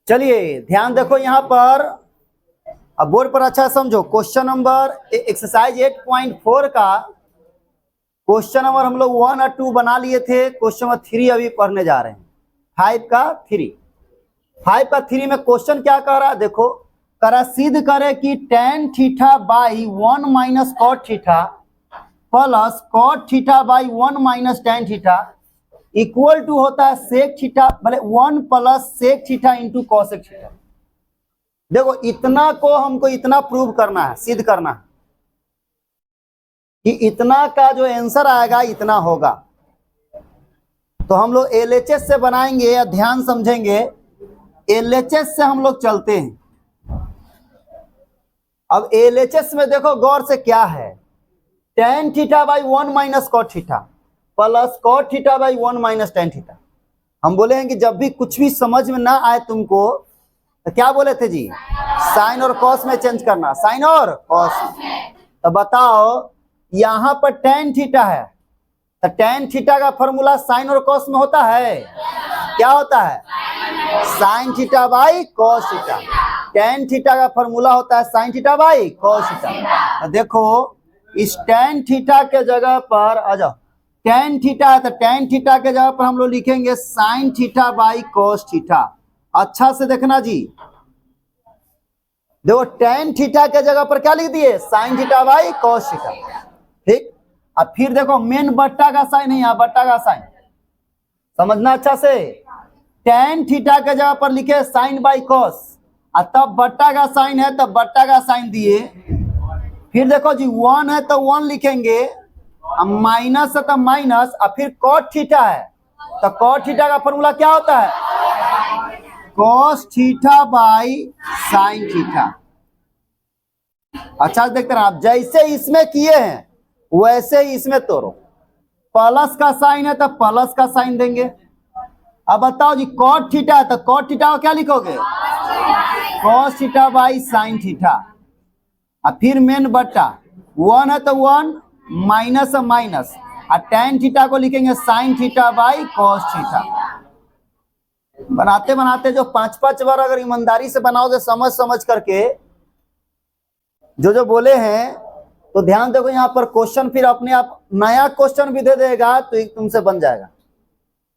चलिए ध्यान देखो यहाँ पर, अब बोर्ड पर अच्छा समझो। क्वेश्चन नंबर एक्सरसाइज 8.4 का क्वेश्चन नंबर हम लोग 1 और 2 बना लिए थे। क्वेश्चन नंबर 3 अभी पढ़ने जा रहे हैं। 5 का 3 में क्वेश्चन क्या कह रहा है देखो, कह रहा सिद्ध करे कि tan theta by 1 minus cot theta plus cot theta by 1 minus tan theta equal to होता है सेक थीटा, मतलब 1 plus sec theta into cosec theta. देखो इतना को हमको इतना प्रूव करना है, सिद्ध करना है कि इतना का जो आंसर आएगा इतना होगा। तो हम लोग एलएचएस से बनाएंगे या ध्यान समझेंगे। एलएचएस से हम लोग चलते हैं। अब एलएचएस में देखो गौर से क्या है, tan theta by 1 minus cot theta plus cot theta by 1 minus tan theta. हम बोले हैं कि जब भी कुछ भी समझ में ना आए तुमको तो क्या बोले थे जी, साइन और कॉस में चेंज करना, साइन और कॉस। तो बताओ यहां पर tan थीटा है तो tan थीटा का फॉर्मूला साइन और कॉस में होता है, क्या होता है, sine theta by cos theta. tan theta का फॉर्मूला होता है sine theta by cos theta. तो देखो इस tan थीटा के जगह पर आ जाओ, tan थीटा है तो tan थीटा के जगह पर हम लोग लिखेंगे sign theta by cos theta. अच्छा से देखना जी, देखो tan थीटा के जगह पर क्या लिख दिए, sign theta by cos theta. ठीक, अब फिर देखो मेन बट्टा का साइन है, यहाँ बट्टा का साइन समझना अच्छा से। tan थीटा के जगह पर लिखे साइन बाई कॉस, और तब बट्टा का साइन है तब बट्टा का साइन दिए। फिर देखो जी 1 है तो 1 लिखेंगे, माइनस है तो माइनस, और फिर कॉट थीटा है तो कॉट थीटा का फॉर्मूला क्या होता है, cos theta by sine theta. अच्छा देखते हैं आप, जैसे इसमें किए हैं वैसे ही इसमें तोड़ो। प्लस का साइन है तो प्लस का साइन देंगे। अब बताओ जी कॉट थीटा है तो कॉट थीटा को क्या लिखोगे, cos theta by sine theta. और फिर मेन बट्टा 1 है तो 1 माइनस है माइनस, और tan थीटा को लिखेंगे sign theta by cos theta. बनाते बनाते जो 5-5 बार अगर ईमानदारी से बनाओगे समझ समझ करके जो बोले हैं, तो ध्यान देखो यहाँ पर क्वेश्चन फिर अपने आप नया क्वेश्चन भी दे देगा तो एक तुमसे बन जाएगा।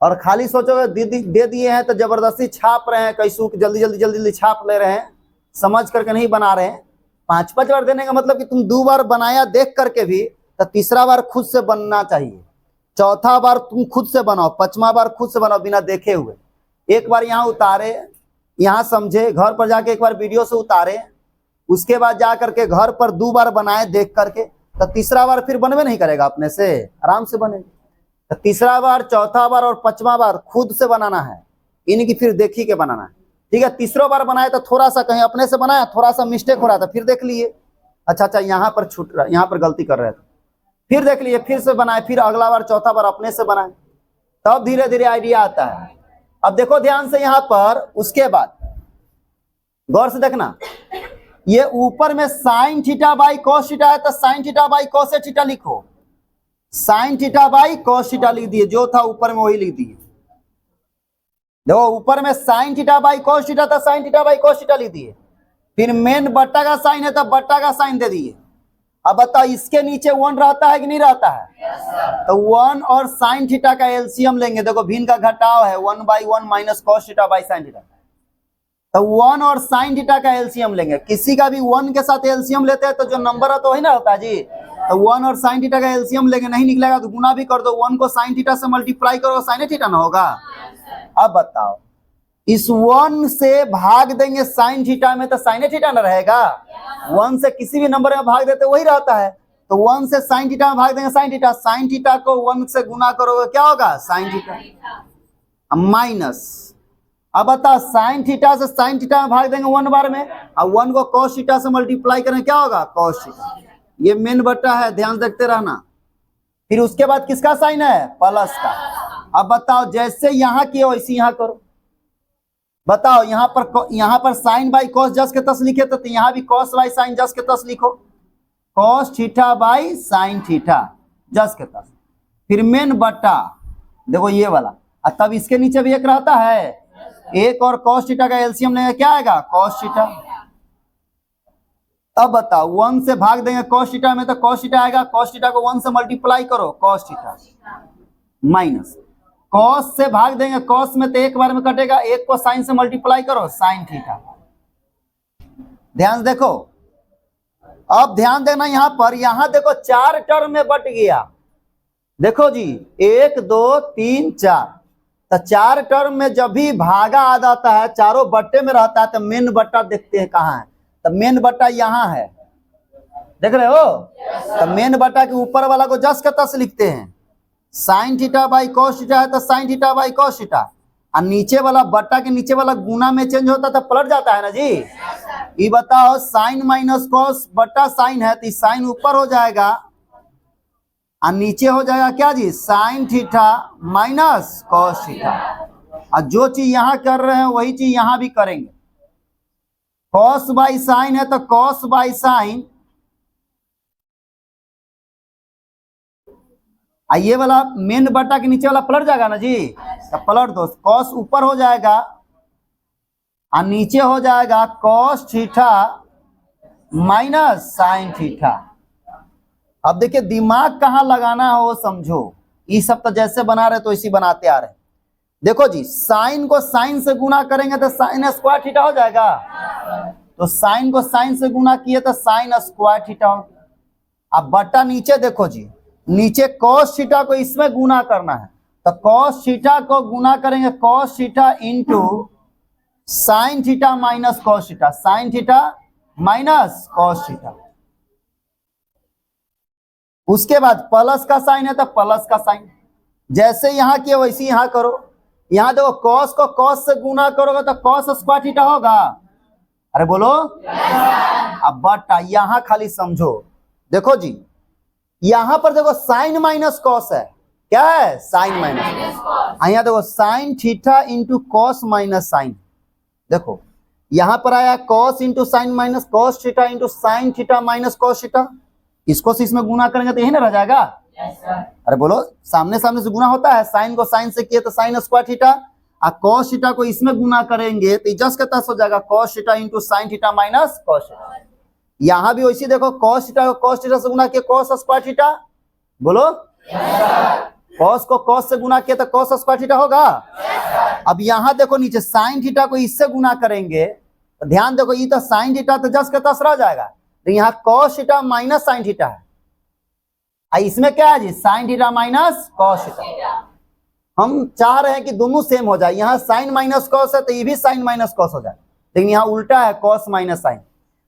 और खाली सोचोगे दे दिए हैं तो जबरदस्ती छाप रहे हैं, कैसू जल्दी जल्दी जल्दी जल्दी छाप ले रहे हैं, समझ करके नहीं बना रहे हैं। 5-5 बार देने का मतलब कि तुम 2 बार बनाया देख करके भी, तो तीसरा बार खुद से बनना चाहिए, चौथा बार तुम खुद से बनाओ, 5वां बार खुद से बनाओ बिना देखे हुए। एक बार यहाँ उतारे, यहाँ समझे, घर पर जाके एक बार वीडियो से उतारे, उसके बाद जा करके घर पर 2 बार बनाए देख करके, तो तीसरा बार फिर बनवे नहीं करेगा, अपने से आराम से बनेगा। तो तीसरा बार, चौथा बार और 5वां बार खुद से बनाना है, इनकी फिर देखी के बनाना है। ठीक है, तीसरा बार बनाए तो थोड़ा सा कहीं अपने से बनाया, थोड़ा सा मिस्टेक हो रहा था, फिर देख लिए अच्छा यहाँ पर छूट रहा, यहाँ पर गलती कर रहे थे, फिर देख लिए, फिर से बनाए, फिर अगला बार चौथा बार अपने से बनाए, तब धीरे धीरे आइडिया आता है। अब देखो ध्यान से यहाँ पर, उसके बाद गौर से देखना, ये ऊपर में sine theta by cos theta है तो sine theta by cos theta लिखो, sine theta by cos theta लिख दिए, जो था ऊपर में वही लिख दिए। देखो ऊपर में sine theta by cos theta था, sine theta by cos theta लिख दिए। फिर मेन बट्टा का साइन है तो बट्टा का साइन दे दिए। अब बताओ इसके नीचे 1 रहता है कि नहीं रहता है, तो 1 और साइन थीटा का एलसीएम लेंगे। देखो भिन्न का घटाव है, 1/1 minus cos theta by sine theta, तो 1 और साइन थीटा का एलसीएम लेंगे। किसी का भी 1 के साथ एलसीएम लेते हैं तो जो नंबर है तो वही ना होता है जी। तो 1 और साइन थीटा का एलसीएम लेंगे, नहीं निकलेगा तो गुना भी कर दो, 1 को साइन थीटा से मल्टीप्लाई करो, साइन थीटा ना होगा। अब बताओ इस 1 से भाग देंगे साइन थीटा में तो साइन थीटा ना रहेगा, 1 से किसी भी नंबर में भाग देते वही रहता है। तो 1 से साइन थीटा में भाग देंगे साइन थीटा, साइन थीटा को 1 से गुना करोगे क्या होगा, साइन थीटा माइनस। अब बता साइन थीटा से साइन थीटा में भाग देंगे 1 बार में, और 1 को कॉस थीटा से मल्टीप्लाई करें क्या होगा, कॉस थीटा। ये मेन बट्टा है, ध्यान देखते रहना। फिर उसके बाद किसका साइन है, प्लस का। अब बताओ जैसे यहाँ किए वैसे यहाँ करो। बताओ यहाँ पर साइन बाई कॉस जस के तस लिखे तो यहाँ भी कॉस बाई साइन जस के तस लिखो, cos theta by sine theta जस के तस। फिर मेन बट्टा देखो ये वाला, और तब इसके नीचे भी एक रहता है, एक और cos थीटा का एलसीएम लेंगे, क्या आएगा cos थीटा। अब बताओ 1 से भाग देंगे cos थीटा में तो cos थीटा आएगा, cos थीटा को 1 से मल्टीप्लाई करो cos थीटा माइनस cos से भाग देंगे cos में तो एक बार में कटेगा, एक को sin से मल्टीप्लाई करो sin थीटा। ध्यान से देखो, अब ध्यान देना यहां पर, यहां देखो 4 टर्म में बट गया। देखो जी 1 2 3 4, तो 4 टर्म में जब भी भागा आ जाता है, चारों बट्टे में रहता है, तो मेन बट्टा देखते हैं कहाँ है, तो मेन बट्टा यहाँ है, देख रहे हो। तो मेन बट्टा के ऊपर वाला को जस का तस लिखते हैं, sign theta by cos theta है तो sine theta by cos theta, और नीचे वाला बट्टा के नीचे वाला गुना में चेंज होता तो पलट जाता है ना जी। ये बताओ साइन माइनस कॉस बट्टा साइन है, तो साइन ऊपर हो जाएगा और नीचे हो जाएगा क्या जी, sine theta minus cos theta. और जो चीज यहाँ कर रहे हैं वही चीज यहाँ भी करेंगे। कॉस बाई साइन है तो कॉस बाई साइन, ये वाला मेन बट्टा के नीचे वाला पलट जाएगा ना जी, तो पलट दो, कॉस ऊपर हो जाएगा और नीचे हो जाएगा cos theta minus sign theta. अब देखिए दिमाग कहाँ लगाना है वो समझो, ये सब तो जैसे बना रहे तो इसी बनाते आ रहे। देखो जी साइन को साइन से गुना करेंगे तो साइन स्क्वायर थीटा हो जाएगा, तो साइन को साइन से गुना किए तो साइन स्क्वायर थीटा हो गया। अब बट्टा नीचे देखो जी, नीचे cos थीटा को इसमें गुना करना है, तो cos थीटा को गुना करेंगे cos theta into sine theta minus cos theta, sign theta minus cos theta. उसके बाद प्लस का साइन है तो प्लस का साइन, जैसे यहां किए वैसे यहां करो। यहां देखो cos को cos से गुना करोगे तो cos स्क्वायर थीटा होगा, अरे बोलो अब बट्टा यहां खाली समझो। देखो जी यहां पर देखो साइन माइनस कॉस है, क्या है साइन माइनस कॉस, यहाँ देखो sine theta into cos minus sine. देखो यहां पर आया cos into sine minus cos theta into sine theta minus cos theta, इसको से इसमें गुना करेंगे तो यही ना रह जाएगा। अरे बोलो सामने सामने से गुना होता है, साइन को साइन से किए तो साइन स्क्वायर थीटा, और कॉस थीटा को इसमें गुना करेंगे तो जस का तस हो जाएगा cos theta into sine theta minus cos theta. यहां भी वैसे देखो cos थीटा को cos थीटा से गुना किया cos स्क्वायर थीटा, बोलो cos को cos से गुना किया तो cos स्क्वायर थीटा होगा। अब यहां देखो नीचे sin थीटा को इससे गुना करेंगे तो ध्यान देखो ये तो sin थीटा तो जस का तस रह जाएगा, तो यहाँ cos theta minus sin theta है, इसमें क्या है जी sin theta minus cos theta. हम चाह रहे हैं कि दोनों सेम हो जाए, यहाँ sin माइनस cos है तो ये भी sin माइनस cos हो जाए, लेकिन यहाँ उल्टा है cos माइनस sin।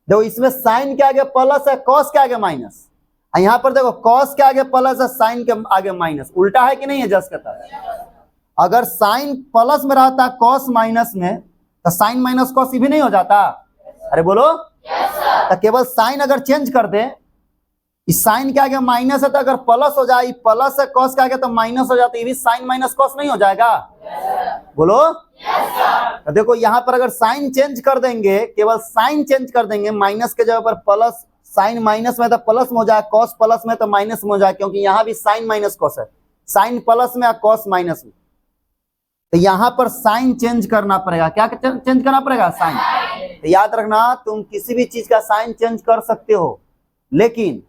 देखो इसमें साइन के आगे प्लस है, कॉस के आगे माइनस, यहाँ पर देखो कॉस के आगे प्लस है, साइन के आगे माइनस, उल्टा है कि नहीं है जस के तरह। अगर साइन प्लस में रहता कॉस माइनस में तो साइन माइनस कॉस भी नहीं हो जाता, अरे बोलो तो केवल साइन अगर चेंज कर दे, इस साइन के आगे माइनस है तो अगर प्लस हो जाए, प्लस है कॉस के आगे तो माइनस हो जाता है, ये भी साइन माइनस कॉस नहीं हो जाएगा, बोलो तो देखो यहां पर अगर साइन चेंज कर देंगे, केवल साइन चेंज कर देंगे, माइनस के जगह पर प्लस, साइन माइनस में तो प्लस में हो जाए, कॉस प्लस में तो माइनस में हो जाए, क्योंकि यहां भी साइन माइनस कॉस है, साइन प्लस में या कॉस माइनस में, तो यहां पर साइन चेंज करना पड़ेगा। क्या चेंज करना पड़ेगा? साइन। तो याद रखना तुम किसी भी चीज का साइन चेंज कर सकते हो, लेकिन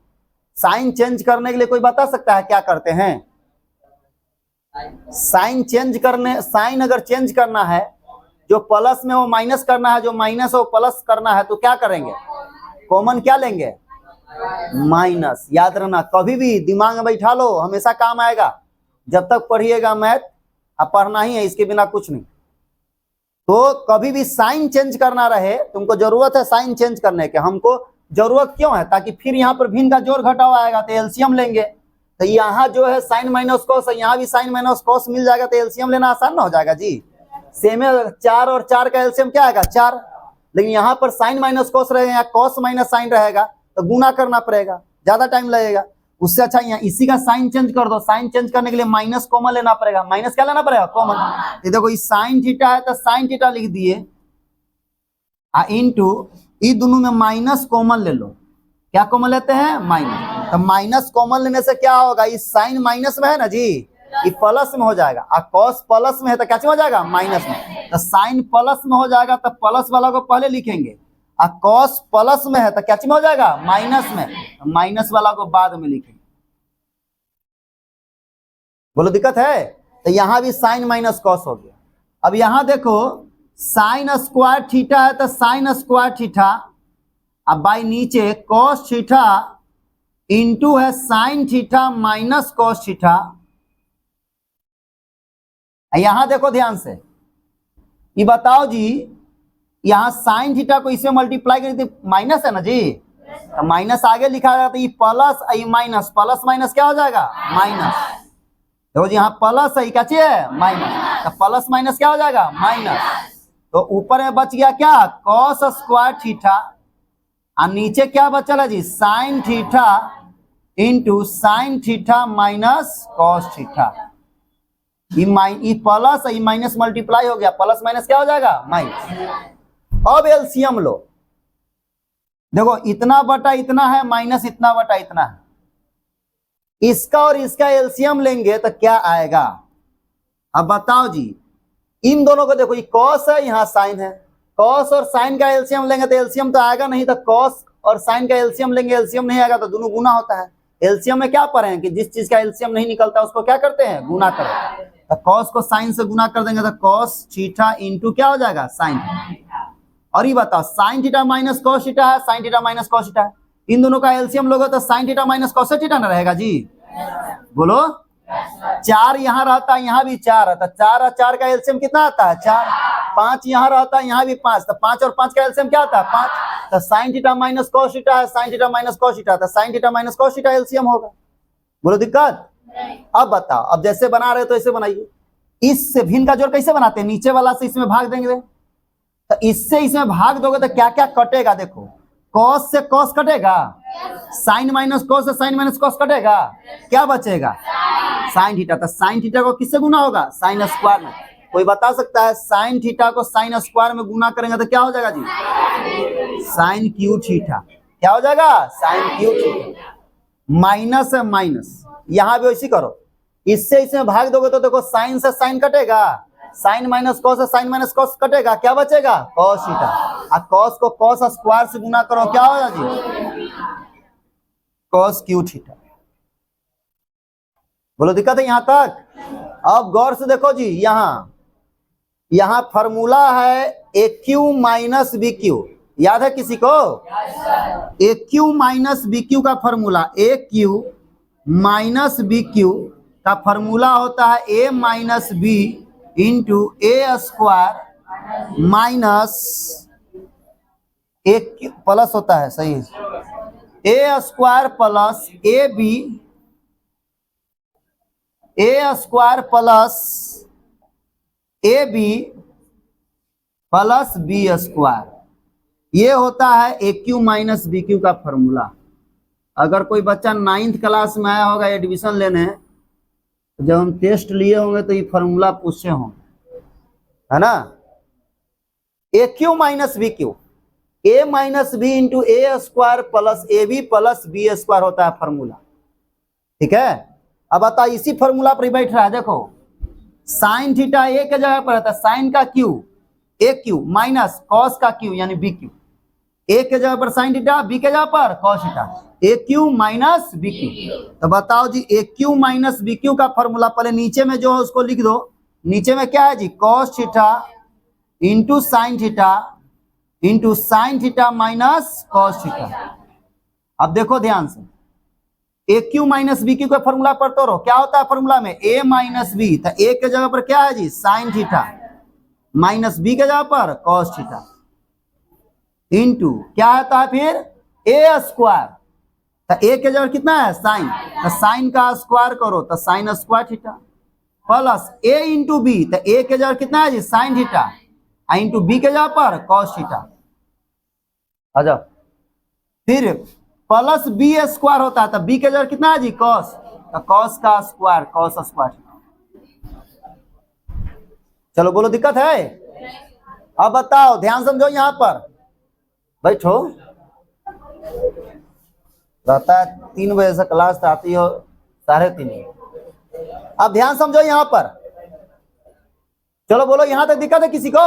साइन चेंज करने के लिए कोई बता सकता है क्या करते हैं? साइन चेंज करने, साइन अगर चेंज करना है, जो प्लस में वो माइनस करना है, जो माइनस है वो प्लस करना है, तो क्या करेंगे? कॉमन क्या लेंगे? माइनस। याद रखना, कभी भी दिमाग में बैठा लो, हमेशा काम आएगा। जब तक पढ़िएगा मैथ, अब पढ़ना ही है, इसके बिना कुछ नहीं। तो कभी भी साइन चेंज करना रहे, तुमको जरूरत है साइन चेंज करने के। हमको जरूरत क्यों है? ताकि फिर यहाँ पर भिन्न का जोड़ घटाव आएगा तो एलसीएम लेंगे। तो यहाँ जो है साइन माइनस कॉस है, यहाँ भी साइन माइनस कॉस मिल जाएगा, तो एलसीएम लेना आसान ना हो जाएगा जी। सेम है, 4 और 4 का एलसीएम क्या आएगा? 4। लेकिन यहाँ पर साइन माइनस कॉस रहेगा, यहाँ कॉस माइनस साइन रहेगा, तो गुना करना पड़ेगा, ज्यादा टाइम लगेगा। उससे अच्छा यहाँ इसी का साइन चेंज कर दो। साइन चेंज करने के लिए माइनस कॉमन लेना पड़ेगा। माइनस क्या लेना पड़ेगा? कॉमन। ये देखो ये साइन थीटा है तो साइन थीटा लिख दिए, इनटू ये दोनों में माइनस कॉमन ले लो। क्या कॉमन लेते हैं? माइनस। तो माइनस कॉमन लेने से क्या होगा? इस साइन माइनस में है ना जी, ये प्लस में हो जाएगा, और कॉस प्लस में है तो क्या चीज हो जाएगा, माइनस में। तो साइन प्लस में हो जाएगा तो प्लस वाला को पहले लिखेंगे, और कॉस प्लस में है तो क्या चीज में हो जाएगा, माइनस में, तो माइनस वाला को बाद में लिखेंगे। बोलो दिक्कत है? तो यहां भी साइन माइनस कॉस हो गया। अब यहां देखो साइन स्क्वायर थीटा है तो साइन स्क्वायर थीटा, अब बाई नीचे कॉस थीटा इंटू है sine theta minus cos theta. यहां देखो ध्यान से, ये बताओ जी, यहां साइन थीटा को इसमें मल्टीप्लाई करी थी, माइनस है ना जी, तो माइनस आगे लिखा गया, तो ये प्लस ये माइनस, प्लस माइनस क्या हो जाएगा, माइनस। देखो जी यहाँ प्लस है, क्या चाहिए, माइनस, तो प्लस माइनस क्या हो जाएगा, माइनस। तो ऊपर में बच गया क्या, कॉस स्क्वायर थीटा, और नीचे क्या बचल है जी, sine theta into sine theta minus cos theta. ये प्लस ये माइनस मल्टीप्लाई हो गया, प्लस माइनस क्या हो जाएगा, माइनस। अब एलसीएम लो, देखो इतना बटा इतना है, माइनस इतना बटा इतना है, इसका और इसका एलसीएम लेंगे तो क्या आएगा। अब बताओ जी, इन दोनों को देखो, ये कॉस है यहाँ साइन है, कॉस और साइन का एलसीएम लेंगे तो एलसीएम तो आएगा नहीं, तो कॉस और साइन का एलसीएम लेंगे, एलसीएम नहीं आएगा तो दोनों गुना होता है। एलसीएम में क्या पढ़े हैं कि जिस चीज का एलसीएम नहीं निकलता उसको क्या करते हैं, गुना करते हैं। तो कॉस को साइन से गुना कर देंगे तो कॉस थीटा इंटू क्या हो जाएगा, साइन। और ये बताओ sine theta minus cos theta है, sine theta minus cos theta है, इन दोनों का एलसीएम लोगे तो sine theta minus cos theta ना रहेगा जी, बोलो। 4 यहाँ रहता है, यहाँ भी 4 रहता है, 4 और 4 का एलसीएम कितना आता है, 4। 5 यहाँ रहता है, यहाँ भी 5, तो 5 और 5 का एलसीएम क्या आता है, 5। तो sine theta minus cos theta है, sine theta minus cos theta, तो sine theta minus cos theta LCM होगा। बोलो दिक्कत? अब बताओ, अब जैसे बना रहे तो ऐसे बनाइए। इससे भिन्न का जोड़ कैसे बनाते हैं, नीचे वाला से इसमें भाग देंगे, तो इससे इसमें भाग दोगे तो क्या क्या कटेगा, देखो कॉस से कॉस कटेगा, साइन माइनस कॉस से साइन माइनस कॉस कटेगा, क्या बचेगा, साइन थीटा। तो साइन थीटा को किससे गुना होगा, साइन स्क्वायर में। कोई बता सकता है साइन थीटा को साइन स्क्वायर में गुना करेंगे तो क्या हो जाएगा जी, साइन क्यू थीटा। क्या हो जाएगा, साइन क्यू थीटा। माइनस है माइनस, यहां भी वैसी करो, इससे इसमें भाग दोगे तो देखो साइन से साइन कटेगा, साइन माइनस कॉस से साइन माइनस कॉस कटेगा, क्या बचेगा, कॉस थीटा। और कॉस को कॉस स्क्वायर से गुना करो, क्या होगा जी, कॉस क्यू थीटा। बोलो दिक्कत है यहां तक? अब गौर से देखो जी, यहां फॉर्मूला है A cube minus B cube, याद है किसी को, A cube minus B cube का formula, A cube minus B cube का फॉर्मूला होता है A minus B into A square minus एक प्लस होता है, सही है, A square plus A B, A square plus A B plus B square. ये होता है A cube minus B cube का फॉर्मूला। अगर कोई बच्चा 9th क्लास में आया होगा एडमिशन लेने, जब हम टेस्ट लिए होंगे तो ये फॉर्मूला पूछे होंगे, है ना। A cube minus B cube, A minus B into A square plus A B plus B square होता है फॉर्मूला, ठीक है। अब बता, इसी फॉर्मूला पर ही बैठ रहा है, देखो साइन थीटा ए के जगह पर रहता है साइन का क्यू, ए क्यू माइनस कॉस का क्यू यानी बी क्यू, ए के जगह पर साइन थीटा, बी के जगह पर कॉस थीटा, ए क्यू माइनस बी क्यू। तो बताओ जी, ए क्यू माइनस बी क्यू का फॉर्मूला पहले नीचे में जो है उसको लिख दो। नीचे में क्या है जी, cos theta into sine theta minus cos theta. अब देखो ध्यान से, A cube minus B cube का फॉर्मूला पढ़ते रहो, क्या होता है फॉर्मूला में, ए माइनस बी, तो ए के जगह पर क्या है जी, साइन थीटा माइनस बी के जगह पर कॉस थीटा इंटू क्या आता है फिर ए स्क्वायर, तो ए के जगह कितना है साइन, तो साइन का स्क्वायर करो तो साइन स्क्वायर थीटा प्लस ए इंटू बी, तो ए के जगह कितना है जी साइन थीटा, इंटू बी के जगह पर कॉस थीटा। अच्छा, फिर प्लस बी स्क्वायर होता है, तो बी के जगह कितना है जी कॉस, तो कॉस का स्क्वायर, कॉस स्क्वायर। चलो बोलो दिक्कत है? अब बताओ, ध्यान समझो, यहां पर बैठो, रहता है 3 बजे से क्लास आती हो 3:30, अब ध्यान समझो यहां पर, चलो बोलो यहां तक दिक्कत है किसी को?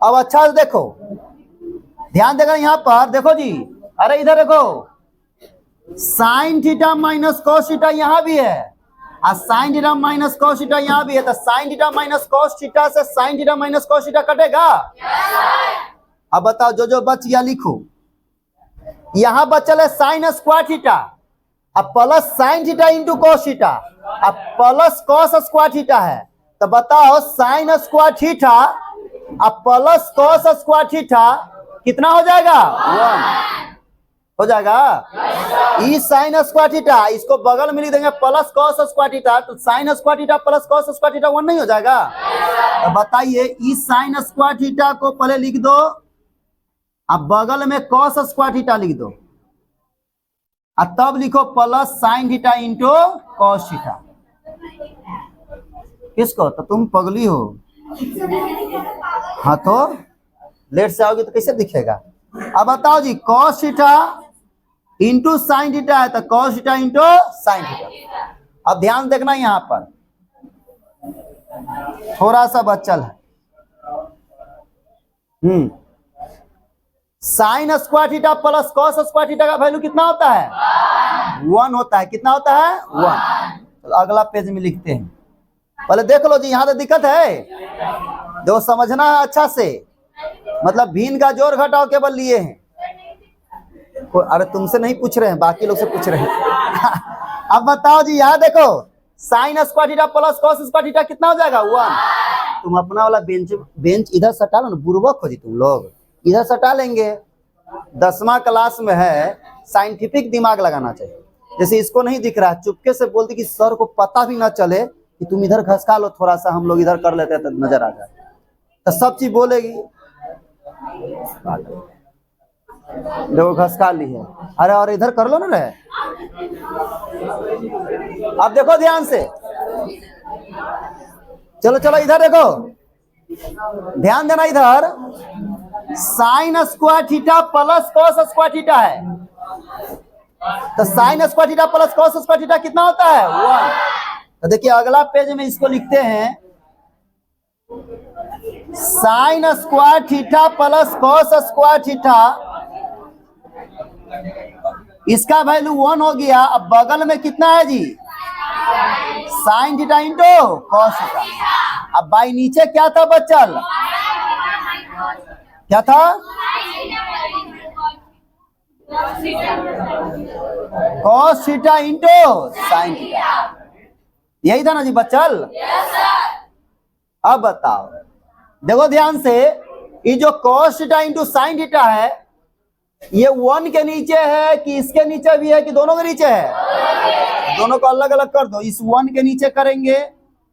अब अच्छा से देखो, ध्यान देगा यहां पर, देखो जी, अरे इधर देखो, sine theta minus cos theta यहां भी है और sine theta minus cos theta यहां भी है, तो sine theta minus cos theta से sine theta minus cos theta कटेगा? अब बताओ जो जो बच गया लिखो। यहां बचल है साइन स्क्वायर थीटा, अब plus sign theta into cos theta, अब प्लस कॉस स्क्वायर थीटा है, तो बताओ साइन स्क्वायर थीटा अब प्लस कॉस स्क्वायर थीटा कितना हो जाएगा? 1 हो जाएगा। ई साइन स्क्वायर थीटा, इसको बगल में लिख देंगे प्लस कॉस स्क्वायर थीटा, तो sine square theta plus cos square theta 1 नहीं हो जाएगा? तो बताइए, ई साइन स्क्वायर थीटा को पहले लिख दो, अब बगल में कॉस स्क्वायर थीटा लिख दो, और तब लिखो plus sign theta into cos theta. किसको? तो तुम पगली हो। हाँ तो लेट से आओगे तो कैसे दिखेगा? अब बताओ जी, cos theta into sine theta है, तो cos theta into sine theta. अब ध्यान देखना यहां पर थोड़ा सा बचल है। Sine square theta plus cos square theta का वैल्यू कितना होता है? 1 होता है। कितना होता है? 1। तो अगला पेज में लिखते हैं, पहले देख लो जी, यहां तो दिक्कत है, जो समझना है अच्छा से, मतलब भिन्न का जोड़ घटाव केवल लिए हैं। अरे तुमसे नहीं पूछ रहे हैं, बाकी लोग से पूछ रहे हैं। अब बताओ जी, यहां देखो, sine square theta plus cos square theta कितना हो जाएगा? 1। तुम अपना वाला बेंच इधर सटा लो ना, बुर्बक हो जी तुम लोग, इधर सटा लेंगे। 10वां क्लास में है, साइंटिफिक दिमाग लगाना चाहिए। जैसे इसको नहीं दिख रहा, चुपके से बोलती कि सर को पता भी ना चले कि तुम इधर घसका लो थोड़ा सा, हम लोग इधर कर लेते हैं तो नजर आ जाए, तो सब चीज बोलेगी। देखो घसका ली है, अरे और इधर कर लो ना रे। अब देखो ध्यान से, चलो चलो इधर देखो, ध्यान देना इधर, sign square theta plus cos square theta है, तो sine square theta plus cos square theta कितना होता है? 1। तो देखिए अगला पेज में इसको लिखते हैं, sine square theta plus cos square theta, इसका वैल्यू 1 हो गया। अब बगल में कितना है जी? Sine theta into cos theta. अब बाई नीचे क्या था बच्चल? क्या था? Cos theta into sine theta, यही था ना जी बच्चल? अब बताओ, देखो ध्यान से, ये जो cos theta into sine theta है, ये 1 के नीचे है कि इसके नीचे भी है कि दोनों के नीचे है? दोनों को अलग अलग कर दो। इस 1 के नीचे करेंगे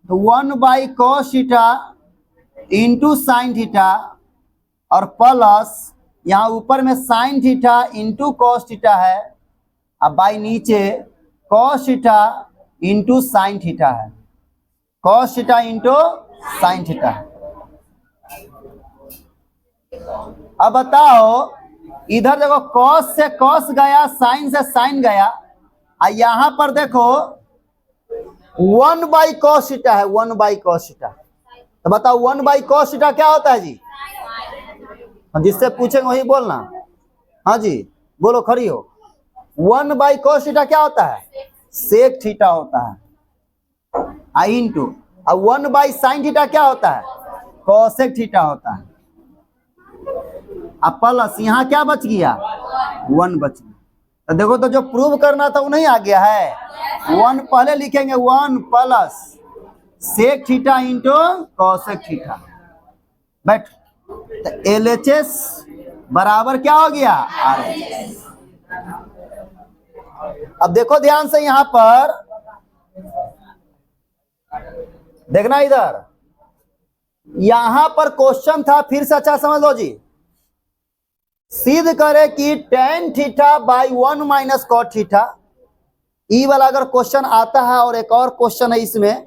तो 1 by cos theta into sine theta, और प्लस यहाँ ऊपर में sine theta into cos theta है, अब बाई नीचे cos theta into sine theta है, cos theta into sine theta. अब बताओ, इधर देखो कॉस से कॉस गया, साइन से साइन गया, और यहां पर देखो 1 बाई कॉस थीटा है, 1 बाई कॉस थीटा। तो बताओ 1 बाई कॉस थीटा क्या होता है जी? जिससे पूछेंगे वही बोलना। हाँ जी बोलो, खड़ी हो। 1 बाई कॉस थीटा क्या होता है? सेक थीटा होता है। आई इंटू, और 1 बाई साइन थीटा क्या होता है? कॉसेक थीटा होता है। अब प्लस यहाँ क्या बच गया? 1 बच गया। तो देखो, तो जो प्रूव करना था वो नहीं आ गया है? 1 पहले लिखेंगे, 1 plus sec theta into cosec theta. बैठ, तो LHS बराबर क्या हो गया? RHS। अब देखो ध्यान से, यहां पर देखना, इधर यहां पर क्वेश्चन था, फिर से अच्छा समझ लो जी। सिद्ध करे कि tan theta by 1 minus cot theta, ई वाला अगर क्वेश्चन आता है। और एक और क्वेश्चन है इसमें,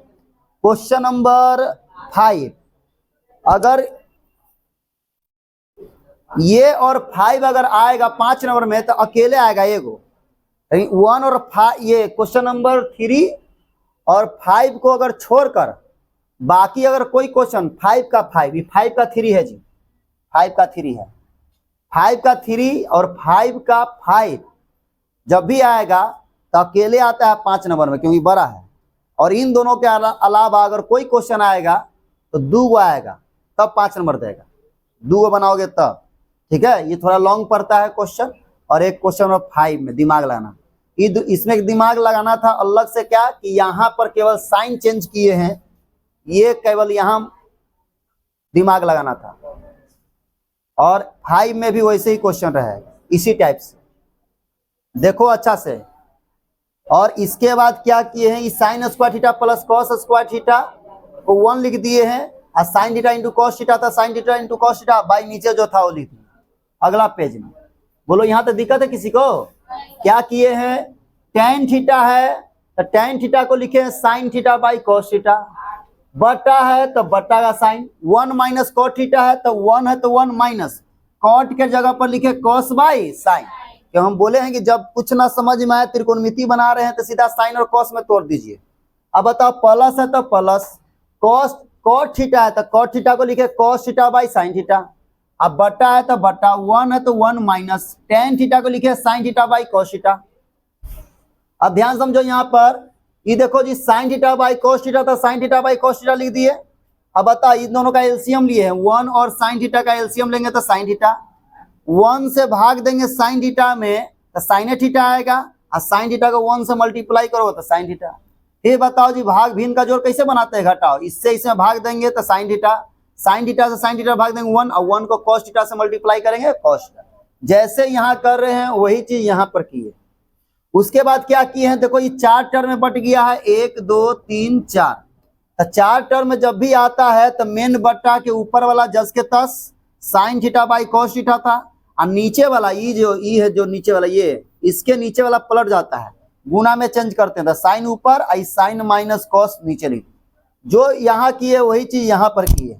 क्वेश्चन नंबर 5, अगर ये और 5 अगर आएगा 5 नंबर में, तो अकेले आएगा एगो। 1 और 5, ये क्वेश्चन नंबर 3 और 5 को अगर छोड़कर बाकी अगर कोई क्वेश्चन 5 का 5, ये 5 का 3 है जी, 5 का 3 है, 5 का 3 और 5 का 5 जब भी आएगा तो अकेले आता है 5 नंबर में, क्योंकि बड़ा है। और इन दोनों के अलावा अगर कोई क्वेश्चन आएगा तो 2 आएगा, तब 5 नंबर देगा। 2 बनाओगे तब, ठीक है। ये थोड़ा लॉन्ग पड़ता है क्वेश्चन, और एक क्वेश्चन नंबर 5 में दिमाग लगाना, इसमें दिमाग लगाना था अलग से, क्या कि यहाँ पर केवल साइन चेंज किए हैं, ये केवल यहाँ दिमाग लगाना था। और 5 में भी वैसे ही क्वेश्चन रहेगा, इसी टाइप से देखो अच्छा से। और इसके बाद क्या किए हैं, इस sine square theta plus cos square theta को 1 लिख दिए हैं, और sine theta into cos theta था, sine theta into cos theta by नीचे जो था वो लिख दिया। अगला पेज में बोलो, यहाँ तो दिक्कत है किसी को? क्या किए हैं, टेन थीटा है तो टेन थीटा को लिखे हैं sign theta by cos theta, बटा है तो बटा का साइन, 1 माइनस कॉट थीटा है तो 1 है तो 1 माइनस कॉट के जगह पर लिखे कॉस बाई साइन। क्यों हम बोले हैं कि जब कुछ ना समझ में आए, त्रिकोणमिति बना रहे हैं तो सीधा साइन और कॉस में तोड़ दीजिए। अब बताओ, प्लस है तो प्लस, कॉस कॉट थीटा है तो कॉट थीटा को लिखे cos theta by sine theta, अब बटा है तो बटा, 1 है तो 1 माइनस टेन थीटा को लिखे sine theta by cos theta. अब ध्यान समझो, यहाँ पर ये देखो जी, sine theta by cos theta था, sine theta by cos theta लिख दिए। अब बताओ, इन दोनों का एलसीएम लिए हैं 1 और साइन थीटा का एलसीएम लेंगे तो साइन थीटा, 1 से भाग देंगे साइन थीटा में तो साइन थीटा आएगा, और साइन थीटा को 1 से मल्टीप्लाई करो तो साइन थीटा। फिर बताओ जी, भाग भिन्न का जोड़ कैसे बनाते हैं, घटाओ, इससे इसमें भाग देंगे तो साइन थीटा, साइन थीटा से साइन थीटा भाग देंगे 1, और 1 को कॉस थीटा से मल्टीप्लाई करेंगे कॉस थीटा। जैसे यहाँ कर रहे हैं वही चीज यहाँ पर की है। उसके बाद क्या किए हैं, देखो ये 4 टर्म में बट गया है, 1 2 3 4, तो 4 टर्म में जब भी आता है तो मेन बट्टा के ऊपर वाला जस के तस sign theta by cos theta था, और नीचे वाला ये जो ई है, जो नीचे वाला ये, इसके नीचे वाला पलट जाता है, गुना में चेंज करते हैं, तो साइन ऊपर आई साइन माइनस कॉस नीचे लिख, जो यहाँ किए वही चीज यहाँ पर किए।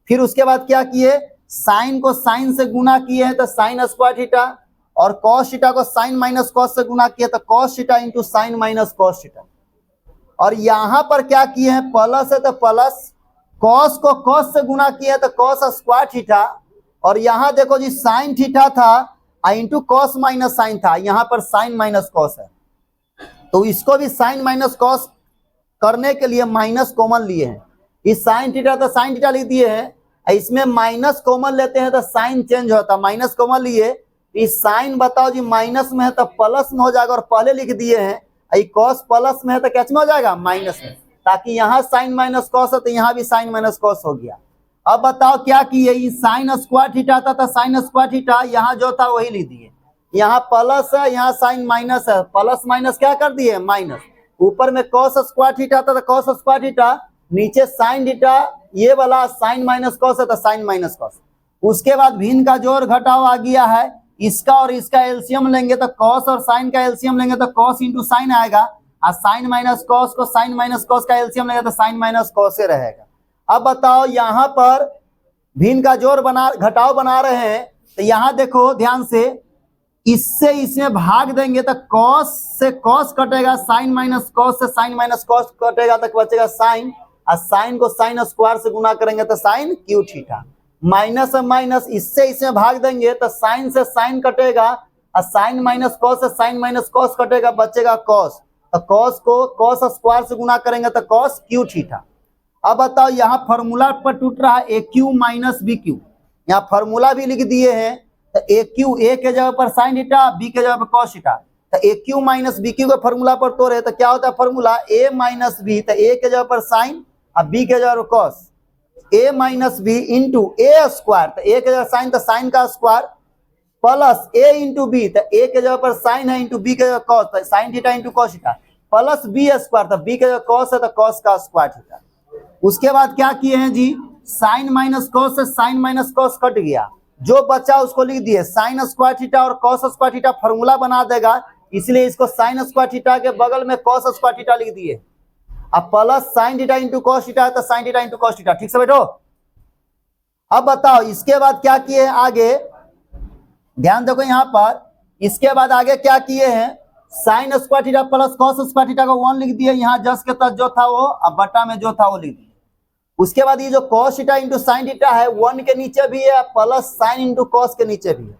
फिर उसके बाद क्या किए, साइन को साइन से गुना किए हैं तो साइन स्क्वायर थीटा, और कॉस थीटा को साइन माइनस कॉस से गुना किया तो cos theta into sine minus cos theta. और यहाँ पर क्या किए हैं, प्लस है तो प्लस, कॉस को कॉस से गुना किया तो कॉस स्क्वायर थीटा, और यहाँ देखो जी साइन थीटा था इंटू कॉस माइनस साइन था, यहाँ पर साइन माइनस कॉस है, तो इसको भी साइन माइनस कॉस करने के लिए माइनस कॉमन लिए हैं। इस साइन थीटा तो साइन थीटा लिख दिए हैं, इसमें माइनस कॉमन लेते हैं तो साइन चेंज होता, माइनस कॉमन लिए, इस साइन बताओ जी माइनस में है तो प्लस में हो जाएगा, और पहले लिख दिए हैं कॉस प्लस में है तो कैच में हो जाएगा माइनस में, ताकि यहाँ साइन माइनस कॉस है तो यहाँ भी साइन माइनस कॉस हो गया। अब बताओ क्या किए, ये साइन स्क्वायर थीटा था तो साइन स्क्वायर थीटा यहाँ जो था वही लिख दिए, यहाँ प्लस है यहाँ साइन माइनस है, प्लस माइनस क्या कर दिए माइनस, ऊपर में कॉस स्क्वायर थीटा था तो कॉस स्क्वायर थीटा, नीचे साइन थीटा, ये वाला साइन माइनस कॉस है तो साइन माइनस कॉस। उसके बाद भिन्न का जोड़ घटाव आ गया है, इसका और इसका एलसीएम लेंगे तो कॉस और साइन का एलसीएम लेंगे तो कॉस इंटू साइन आएगा, और साइन माइनस कॉस को साइन माइनस कॉस का एलसीएम लेंगे तो साइन माइनस कॉस से रहेगा। अब बताओ, यहाँ पर भिन्न का जोड़ घटाव बना रहे हैं, तो यहाँ देखो ध्यान से, इससे इसमें भाग देंगे तो कॉस से कॉस कटेगा, साइन माइनस कॉस से साइन माइनस कॉस कटेगा तो बचेगा साइन, और साइन को साइन स्क्वायर से गुना करेंगे तो साइन क्यू थीटा, माइनस है माइनस, इससे इसमें भाग देंगे तो साइन से साइन कटेगा, और साइन माइनस कॉस से साइन माइनस कॉस कटेगा, बचेगा कॉस, तो कॉस को कॉस स्क्वायर से गुना करेंगे तो कॉस क्यू थीटा। अब बताओ, यहाँ फॉर्मूला पर टूट रहा है A cube minus B Q, यहाँ फॉर्मूला भी लिख दिए हैं, तो ए क्यू ए के जगह पर साइन थीटा, बी के जगह पर कॉस थीटा, तो ए क्यू माइनस बी क्यू के फॉर्मूला पर तोड़े तो क्या होता है फॉर्मूला, ए माइनस बी, तो ए के जगह पर साइन और बी के जगह पर cos, A minus B into A square, तो ए के जगह साइन तो साइन का स्क्वायर, प्लस ए इंटू बी, तो ए के जगह पर साइन है इंटू बी के जगह कॉस, तो sine theta into cos theta, plus B square, तो बी के जगह कॉस है तो कॉस का स्क्वायर थीटा। उसके बाद क्या किए हैं जी, साइन माइनस कॉस से साइन माइनस कॉस कट गया, जो बचा उसको लिख दिए साइन स्क्वायर थीटा और कॉस स्क्वायर थीटा फॉर्मूला बना देगा, इसलिए इसको साइन स्क्वायर थीटा के बगल में कॉस स्क्वायर थीटा लिख दिए, अब plus sign theta into cos theta है तो sine theta into cos theta. ठीक से बैठो। अब बताओ इसके बाद क्या किए हैं आगे, ध्यान देखो यहाँ पर, इसके बाद आगे क्या किए हैं, sine square theta plus cos square theta को 1 लिख दिए, यहाँ जस के तहत जो था वो, अब बटा में जो था वो लिख दिए। उसके बाद ये जो cos theta into sine theta है 1 के नीचे भी है, प्लस साइन इंटू कॉस के नीचे भी है,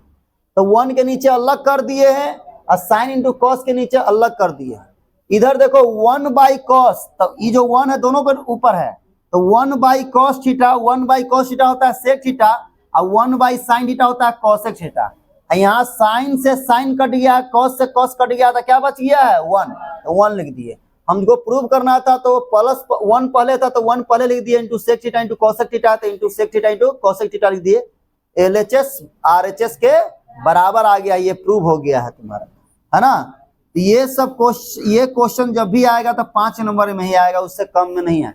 तो 1 के नीचे अलग कर दिए हैं और साइन इंटू कॉस के नीचे अलग कर दिए हैं। इधर देखो 1 बाई कॉस, तो ये जो 1 है दोनों के ऊपर है, तो 1 by cos theta, 1 by cos theta होता है सेक थीटा, और 1 बाई साइन थीटा होता है कॉसेक थीटा। यहाँ साइन से साइन कट गया, कॉस से कॉस कट गया, तो क्या बच गया है 1, तो 1 लिख दिए। हमको प्रूव करना था तो प्लस 1 पहले था तो 1 पहले लिख दिए, into sec theta into cosec theta, तो into sec theta into cosec theta लिख दिए। LHS RHS के बराबर आ गया, ये प्रूव हो गया है तुम्हारा, है ना। ये सब ये क्वेश्चन जब भी आएगा तो 5 नंबर में ही आएगा, उससे कम में नहीं है।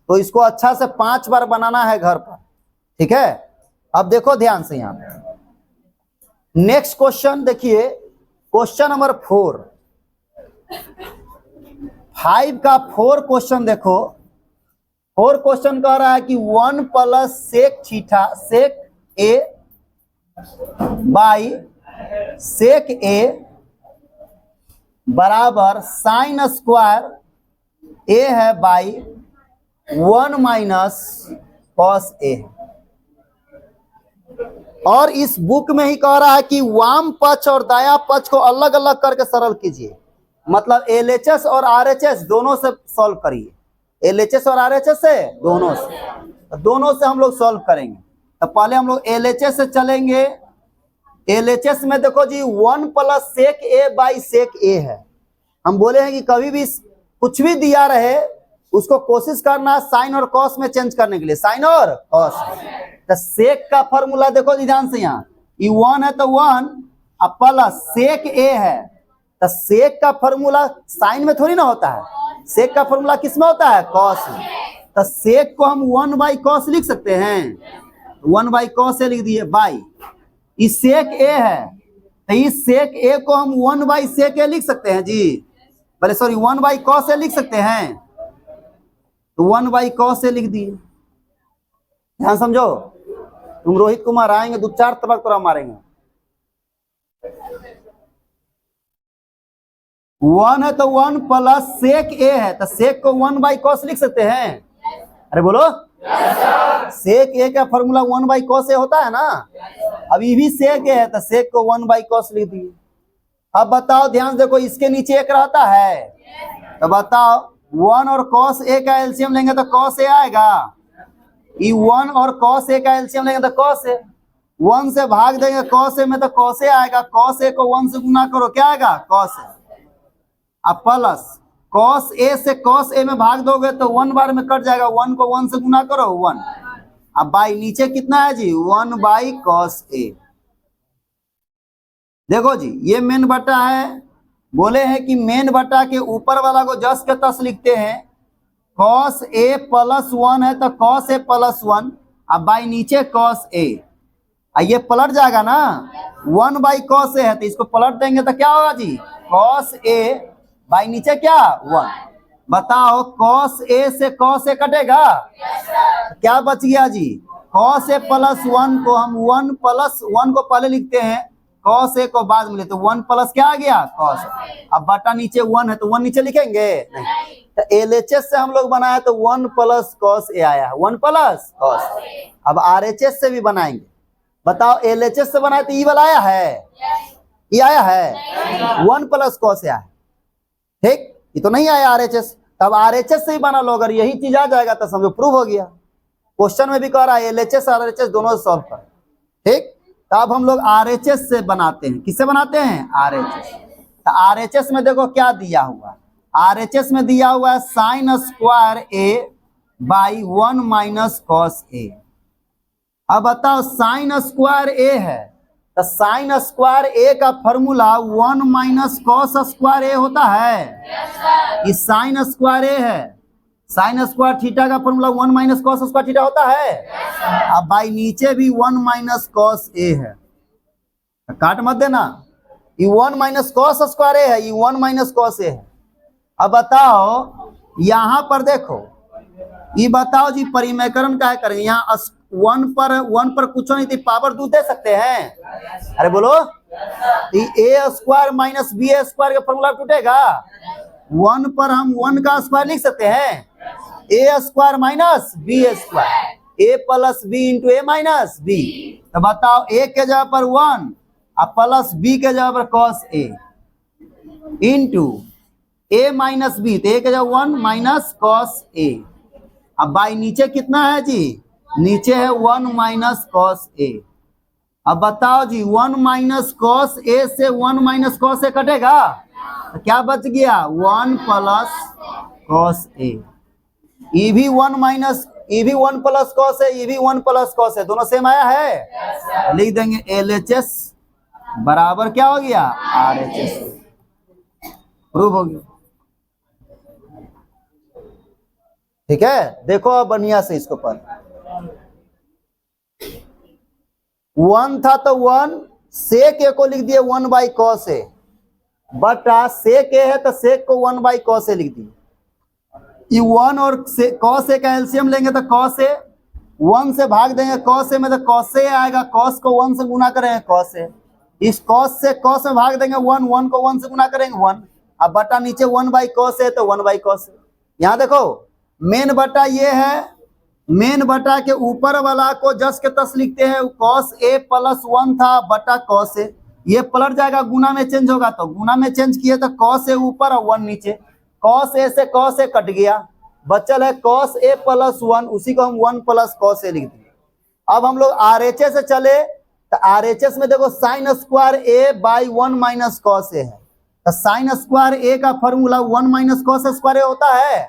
तो इसको अच्छा से 5 बार बनाना है घर पर, ठीक है। अब देखो ध्यान से, यहाँ पे नेक्स्ट क्वेश्चन देखिए, क्वेश्चन नंबर 4, 5 का 4 क्वेश्चन देखो। 4 क्वेश्चन कह रहा है कि 1 plus sec theta sec A by sec A बराबर साइन स्क्वायर ए है बाई 1 माइनस कॉस ए। और इस बुक में ही कह रहा है कि वाम पक्ष और दाया पक्ष को अलग अलग करके सरल कीजिए, मतलब LHS और RHS दोनों से सॉल्व करिए। LHS और RHS से दोनों से हम लोग सॉल्व करेंगे। तो पहले हम लोग LHS से चलेंगे। LHS में देखो जी 1 plus sec A by sec ए है। हम बोले हैं कि कभी भी कुछ भी दिया रहे उसको कोशिश करना साइन और कॉस में चेंज करने के लिए, साइन और कॉस। तो सेक का फॉर्मूला देखो जी ध्यान से, यहाँ ये 1 है तो 1 अब प्लस सेक ए है, तो सेक का फॉर्मूला साइन में थोड़ी ना होता है, सेक का फॉर्मूला किस में होता है, कॉस में। तो सेक को हम 1 बाई कॉस लिख सकते हैं, 1 बाई कॉस से लिख दिए, बाई इस सेक ए है तो इस सेक ए को हम 1 बाई सेक ए लिख सकते हैं जी, पहले सॉरी 1 बाई कॉस से लिख सकते हैं, तो 1 बाई कॉस से लिख दिए। ध्यान समझो, तुम रोहित कुमार आएंगे 2-4 तबक तोरा मारेंगे। 1 है तो 1 प्लस सेक ए है, तो सेक को 1 बाई कॉस लिख सकते हैं। अरे बोलो सेक ए का फॉर्मूला 1 बाई कॉस ए होता है ना। अब ये भी सेक ए है तो सेक को 1 बाई कॉस लिख दिए। अब बताओ ध्यान देखो, इसके नीचे एक रहता है, तो बताओ 1 और कॉस ए का एलसीएम लेंगे तो कॉस ए आएगा, ये 1 और कॉस ए का एलसीएम लेंगे तो कॉस ए, 1 से भाग देंगे कॉस ए में तो कॉस ए आएगा, कॉस ए को 1 से गुना करो क्या आएगा, कॉस ए। अब प्लस कॉस ए से कॉस ए में भाग दोगे तो 1 बार में कट जाएगा, 1 को 1 से गुना करो 1। अब बाई नीचे कितना है जी, 1 बाई कॉस ए। देखो जी ये मेन बटा है, बोले हैं कि मेन बटा के ऊपर वाला को जस के तस लिखते हैं, कॉस ए प्लस 1 है तो कॉस ए प्लस 1, अब बाई नीचे कॉस ए, ये पलट जाएगा ना, 1 बाई कॉस ए है तो इसको पलट देंगे तो क्या होगा जी, कॉस ए बाई नीचे क्या 1। बताओ कॉस ए से कॉस ए कटेगा, क्या बच गया जी, कॉस ए प्लस 1 को हम 1 प्लस 1 को पहले लिखते हैं, कॉस ए को बाद में लेते, 1 प्लस क्या आ गया कॉस। अब बटा नीचे 1 है तो 1 नीचे लिखेंगे नहीं, तो LHS से हम लोग बनाया तो 1 प्लस कॉस ए आया, 1 प्लस कॉस। अब RHS से भी बनाएंगे, बताओ LHS से बनाए तो ये वाला आया है, ये आया है 1 प्लस कॉस ए आया, ठीक, ये तो नहीं आया RHS। तब RHS से ही बना लो, अगर यही चीज आ जाएगा तो समझो प्रूव हो गया। क्वेश्चन में भी कह रहा है LHS और RHS दोनों से सॉल्व कर, ठीक। तब हम लोग RHS से बनाते हैं, किससे बनाते हैं, RHS। तो RHS में देखो क्या दिया हुआ, RHS में दिया हुआ है sine square A by 1 minus cos A. अब बताओ साइन स्क्वायर ए है तो साइन स्क्वायर ए का formula 1 minus cos square A होता है, ये साइन स्क्वायर ए है, साइन स्क्वायर थीटा का formula 1 minus cos square theta होता है। अब बाई नीचे भी 1 माइनस कॉस ए है, काट मत देना, ये 1 माइनस कॉस स्क्वायर ए है, ये 1 माइनस कॉस ए है। अब बताओ यहाँ पर देखो, ये बताओ जी परिमेयकरण क्या करेंगे, यहाँ 1 पर कुछ नहीं थी, पावर 2 दे सकते हैं, अरे बोलो ए स्क्वायर माइनस बी स्क्वायर का फॉर्मूला टूटेगा। 1 पर हम 1 का स्क्वायर लिख सकते हैं, ए square minus B square, A plus B into A minus B. तो बताओ ए के जगह पर 1 और प्लस बी के जगह पर cos A into A minus B, तो ए के जगह 1 माइनस कॉस ए। अब बाई नीचे कितना है जी, नीचे है 1 माइनस कॉस ए। अब बताओ जी 1 माइनस कॉस ए से 1 माइनस कॉस ए कटेगा, तो क्या बच गया 1 प्लस कॉस ए। ये भी 1 माइनस, ये भी 1 प्लस कॉस है, ये भी 1 प्लस कॉस है, दोनों सेम आया है। लिख देंगे LHS बराबर क्या हो गया RHS, प्रूव हो गया। ठीक है, देखो अब बढ़िया से इसको पर 1 था तो 1 सेक ए को लिख दिए 1 बाई कॉस ए, बटा सेक ए है तो सेक को 1 बाई कॉस ए लिख दिए। ये 1 और कॉस ए का एलसीएम लेंगे तो कॉस ए, 1 से भाग देंगे कॉस ए में तो कॉस ए आएगा, कॉस को 1 से गुना करेंगे कॉस ए, इस कॉस से कॉस में भाग देंगे 1, 1 को 1 से गुना करेंगे 1, अब बटा नीचे 1 बाई कॉस ए तो 1 बाई कॉस ए। यहाँ देखो मेन बटा ये है, मेन बटा के ऊपर वाला को जस के तस लिखते हैं, कॉस ए प्लस 1 था बटा कॉस ए, ये पलट जाएगा गुना में चेंज होगा, तो गुना में चेंज किए तो कॉस ए ऊपर और 1 नीचे, कॉस ए से कॉस ए कट गया, बचल है कॉस ए प्लस 1, उसी को हम 1 प्लस कॉस ए लिख दिए। अब हम लोग RHS से चले तो RHS में देखो sine square A by 1 minus cos A है, तो साइन स्क्वायर ए का formula 1 minus cos square A होता है।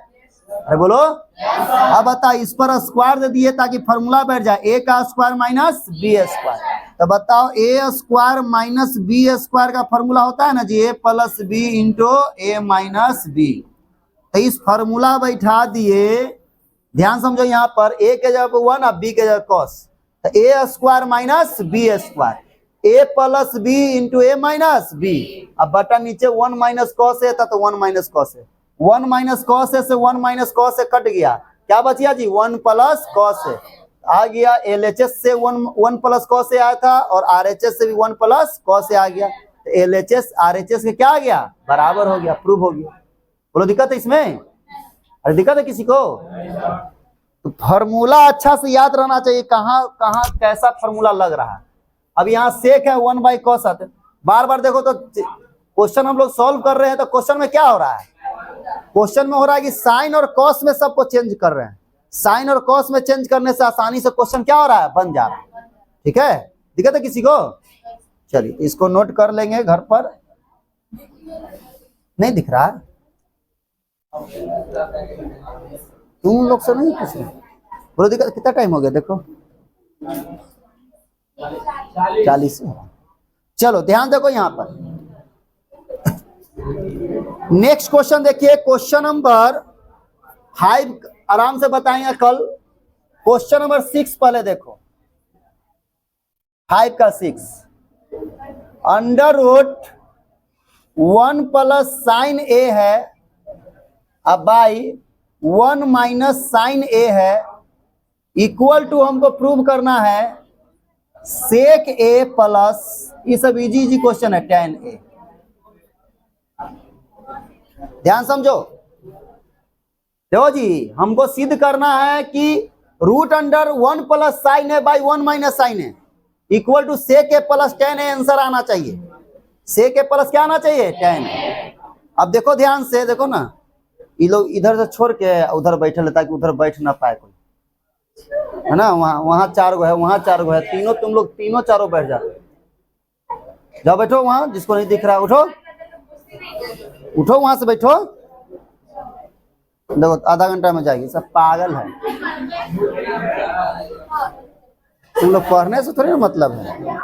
अरे बोलो अब बता, इस पर स्क्वायर दे दिए ताकि फॉर्मूला बैठ जाए, ए का स्क्वायर माइनस बी स्क्वायर, तो बताओ ए स्क्वायर माइनस बी स्क्वायर का फॉर्मूला होता है ना जी, ए plus B into A minus B. तो इस फॉर्मूला बैठा दिए, ध्यान समझो यहाँ पर ए के जगह 1 और बी के जगह कॉस, तो ए square minus B square, A plus B into A minus B, अब बटा नीचे 1 माइनस कॉस ए था तो 1 माइनस कॉस ए, 1 माइनस कॉस ए से 1 माइनस कॉस ए कट गया, क्या बचिया जी 1 प्लस कॉस ए आ गया। LHS से 1 प्लस कॉस ए आया था और RHS से भी 1 प्लस कॉस ए आ गया, तो LHS RHS के क्या आ गया बराबर हो गया, प्रूव हो गया। बोलो दिक्कत है इसमें, अरे दिक्कत है किसी को? तो फॉर्मूला अच्छा से याद रहना चाहिए, कहाँ कहाँ कैसा फॉर्मूला लग रहा है। अब यहाँ सेक है 1 बाई कॉस आते, बार बार देखो तो क्वेश्चन हम लोग सॉल्व कर रहे हैं तो क्वेश्चन में क्या हो रहा है, क्वेश्चन में हो रहा है कि साइन और कॉस में सबको चेंज कर रहे हैं, साइन और कॉस में चेंज करने से आसानी से क्वेश्चन क्या हो रहा है बन जा रहा है। ठीक है, दिक्कत है किसी को? चलिए इसको नोट कर लेंगे घर पर। नहीं दिख रहा है तुम लोग से नहीं पूछ रहे, बोलो दिक्कत कितना टाइम हो गया, देखो 40। चलो ध्यान देखो यहाँ पर नेक्स्ट क्वेश्चन देखिए, क्वेश्चन नंबर 5 आराम से बताएंगे कल। क्वेश्चन नंबर 6 पहले देखो, 5 का 6, अंडर रूट 1 प्लस साइन ए है अब बाई 1 माइनस साइन ए है, इक्वल टू हमको प्रूव करना है सेक ए प्लस, ये सब इजी इजी क्वेश्चन है, tan ए। ध्यान समझो, देखो जी हमको सिद्ध करना है कि root under 1 plus sine A by 1 minus sine A equal to sec A plus tan A, answer आना चाहिए। सेक ए प्लस क्या आना चाहिए tan ए। अब देखो ध्यान से देखो ना, ये लोग इधर से छोड़ के उधर बैठे ले ताकि उधर बैठ ना पाए कोई, है ना, वहां 4 गो है, वहां 4 गो है, तीनों तुम लोग तीनों चारों बैठ जाओ, जाओ बैठो वहां, जिसको नहीं दिख रहा उठो उठो वहां से बैठो। देखो आधा घंटा में जाएगी, सब पागल है, तुम लोग पढ़ने से थोड़ी मतलब है।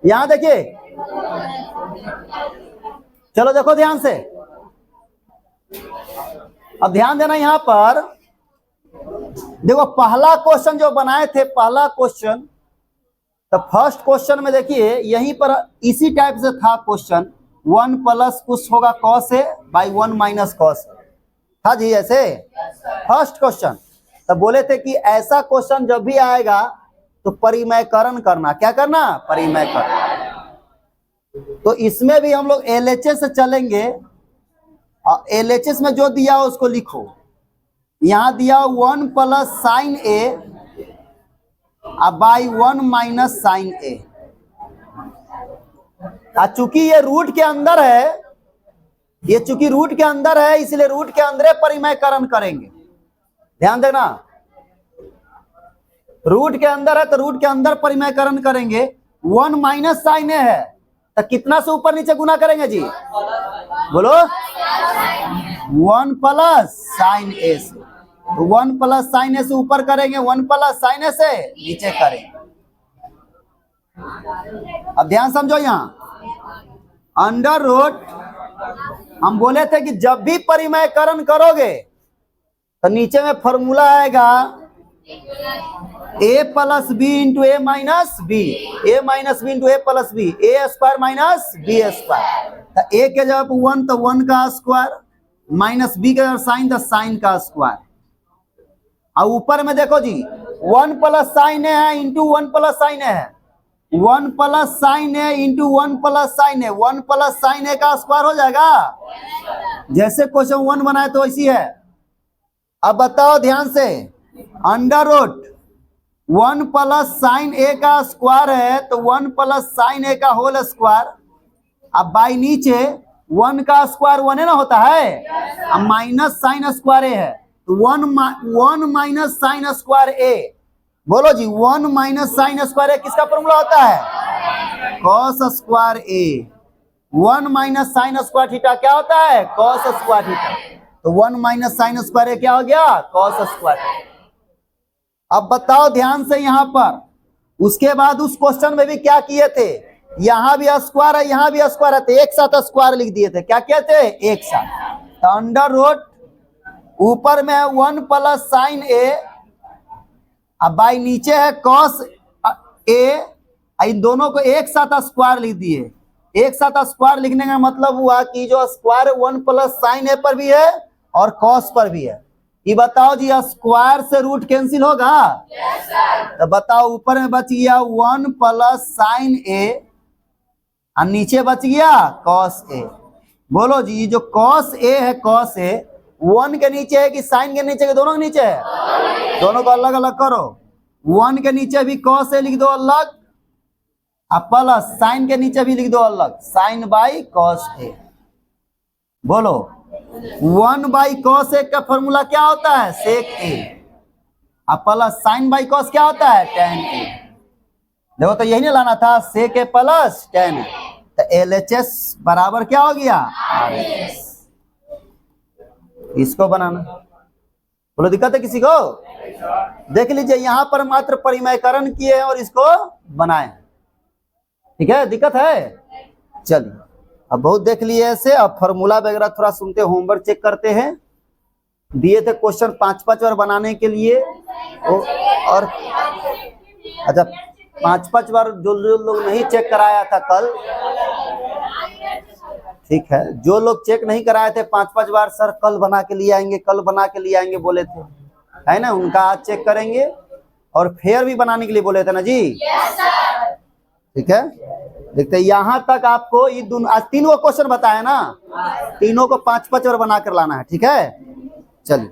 यहां देखिए, चलो देखो ध्यान से, अब ध्यान देना यहाँ पर देखो, पहला क्वेश्चन जो बनाए थे, पहला क्वेश्चन, तो फर्स्ट क्वेश्चन में देखिए यहीं पर इसी टाइप से था क्वेश्चन, 1 प्लस कुछ होगा cos A by 1 minus cos था जी, ऐसे फर्स्ट क्वेश्चन। तो बोले थे कि ऐसा क्वेश्चन जब भी आएगा तो परिमयकरण करना, क्या करना, परिमयकरण। तो इसमें भी हम लोग LHS से चलेंगे और LHS में जो दिया हो उसको लिखो। यहां दिया 1 plus sine A by 1 minus sine A. चूंकि ये रूट के अंदर है, ये चूंकि रूट के अंदर है इसलिए रूट के अंदर परिमयकरण करेंगे। ध्यान देना, रूट के अंदर है तो रूट के अंदर परिमयकरण करेंगे। 1 माइनस साइन ए है तो कितना से ऊपर नीचे गुना करेंगे जी? बोलो 1 प्लस साइन ए से। तो 1 प्लस साइन ए से ऊपर करेंगे, 1 प्लस साइन ए से नीचे करेंगे। अब ध्यान समझो, यहां अंडर रूट हम बोले थे कि जब भी परिमयकरण करोगे तो नीचे में फॉर्मूला आएगा a plus B into A minus B, A minus B into A plus B, A square minus B square. तो ए के जगह 1 तो 1 का स्क्वायर, माइनस बी के साइन तो साइन का स्क्वायर। और ऊपर में देखो जी 1 प्लस साइन ए है इंटू 1 प्लस साइन ए है, 1 प्लस साइन ए इंटू 1 प्लस साइन ए, 1 प्लस साइन ए का स्क्वायर हो जाएगा। जैसे क्वेश्चन 1 बनाए तो ऐसी है। अब बताओ ध्यान से, अंडर रूट 1 प्लस साइन ए का स्क्वायर है तो 1 प्लस साइन ए का होल स्क्वायर। अब बाई नीचे 1 का स्क्वायर 1 है ना होता है, अब माइनस साइन स्क्वायर ए है तो 1 माइनस साइन स्क्वायर ए। बोलो जी 1 माइनस साइन स्क्वायर ए किसका फॉर्मूला होता है? कॉस स्क्वायर ए। 1 माइनस साइन स्क्वायर थीटा क्या होता है? Cos square theta. तो 1 माइनस साइन स्क्वायर ए क्या हो गया? Cos square. अब बताओ ध्यान से यहां पर, उसके बाद उस क्वेश्चन में भी क्या किए थे? यहां भी स्क्वायर है, यहां भी स्क्वायर है तो एक साथ स्क्वायर लिख दिए थे। क्या कहते हैं? एक साथ। तो अंडर रूट ऊपर में है 1 प्लस साइन ए, अब बाई नीचे है कॉस ए, इन दोनों को एक साथ स्क्वायर लिख दिए। एक साथ स्क्वायर लिखने का मतलब हुआ कि जो स्क्वायर 1 प्लस साइन ए पर भी है और कॉस पर भी है। ये बताओ जी स्क्वायर से रूट कैंसिल होगा? yes, तो बताओ ऊपर में बच गया 1 प्लस साइन ए और नीचे बच गया कॉस ए। बोलो जी जो कॉस ए है, कॉस ए 1 के नीचे है कि साइन के नीचे के? दोनों के नीचे है। दोनों को अलग अलग करो। 1 के नीचे भी कॉस ए लिख दो अलग, अब प्लस साइन के नीचे भी लिख दो अलग, साइन बाई कॉस ए। बोलो 1 बाई कॉस ए का फॉर्मूला क्या होता है? सेक ए। अब प्लस साइन बाई कॉस क्या होता है? टेन ए। देखो तो यही नहीं लाना था, सेक ए प्लस टेन ए। तो LHS बराबर क्या हो गया? RHS। इसको बनाना। बोलो दिक्कत है किसी को? देख लीजिए यहां पर मात्र परिमयकरण किए हैं और इसको बनाए। ठीक है, दिक्कत है? चलिए अब बहुत देख लिए ऐसे। अब फॉर्मूला वगैरह थोड़ा सुनते, होमवर्क चेक करते हैं। दिए थे क्वेश्चन 5-5 बार बनाने के लिए और अच्छा 5-5 बार जो लोग नहीं चेक कराया था कल, ठीक है, जो लोग चेक नहीं कराए थे 5-5 बार सर कल बना के लिए आएंगे, कल बना के लिए आएंगे बोले थे, है ना, उनका आज चेक करेंगे। और फेयर भी बनाने के लिए बोले थे ना जी? ठीक है, देखते यहां तक आपको ये आज 3 क्वेश्चन बताया ना, तीनों को 5-5 बार बना कर लाना है। ठीक है, चलिए।